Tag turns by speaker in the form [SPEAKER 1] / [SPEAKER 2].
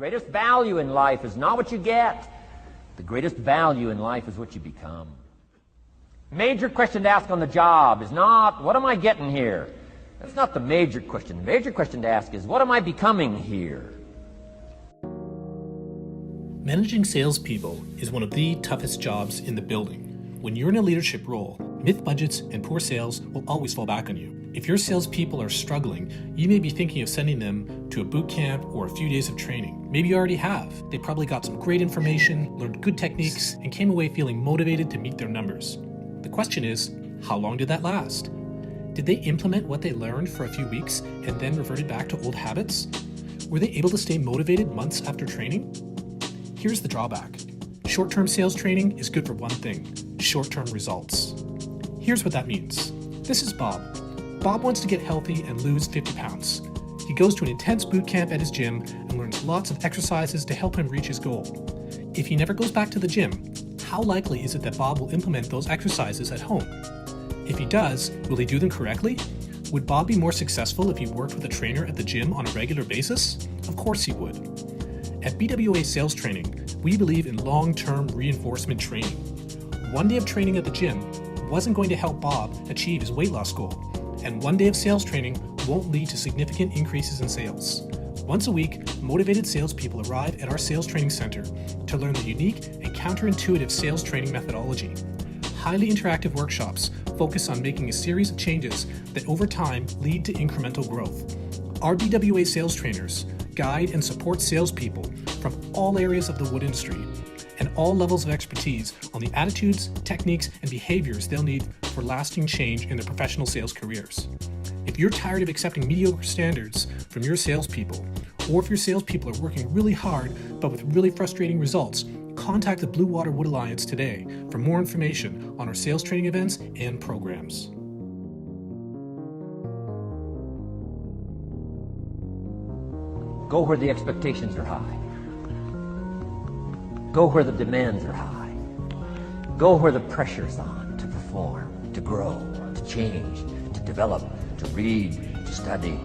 [SPEAKER 1] greatest value in life is not what you get. The greatest value in life is what you become. Major question to ask on the job is not, what am I getting here? That's not the major question. The major question to ask is, what am I becoming here?
[SPEAKER 2] Managing salespeople is one of the toughest jobs in the building. When you're in a leadership role, myth budgets and poor sales will always fall back on you. If your salespeople are struggling, you may be thinking of sending them to a boot camp or a few days of training. Maybe you already have. They probably got some great information, learned good techniques, and came away feeling motivated to meet their numbers. The question is, how long did that last? Did they implement what they learned for a few weeks and then reverted back to old habits? Were they able to stay motivated months after training? Here's the drawback. Short-term sales training is good for one thing: short-term results. Here's what that means. This is Bob. Bob wants to get healthy and lose 50 pounds. He goes to an intense boot camp at his gym and learns lots of exercises to help him reach his goal. If he never goes back to the gym, how likely is it that Bob will implement those exercises at home? If he does, will he do them correctly? Would Bob be more successful if he worked with a trainer at the gym on a regular basis? Of course he would. At BWA Sales Training, we believe in long-term reinforcement training. One day of training at the gym wasn't going to help Bob achieve his weight loss goal, and one day of sales training won't lead to significant increases in sales. Once a week, motivated salespeople arrive at our sales training center to learn the unique and counterintuitive sales training methodology. Highly interactive workshops focus on making a series of changes that over time lead to incremental growth. Our BWA sales trainers guide and support salespeople from all areas of the wood industry and all levels of expertise on the attitudes, techniques, and behaviors they'll need for lasting change in their professional sales careers. If you're tired of accepting mediocre standards from your salespeople, or if your salespeople are working really hard but with really frustrating results, contact the Blue Water Wood Alliance today for more information on our sales training events and programs.
[SPEAKER 1] Go where the expectations are high. Go where the demands are high. Go where the pressure's on to perform, to grow, to change, to develop, to read, to study.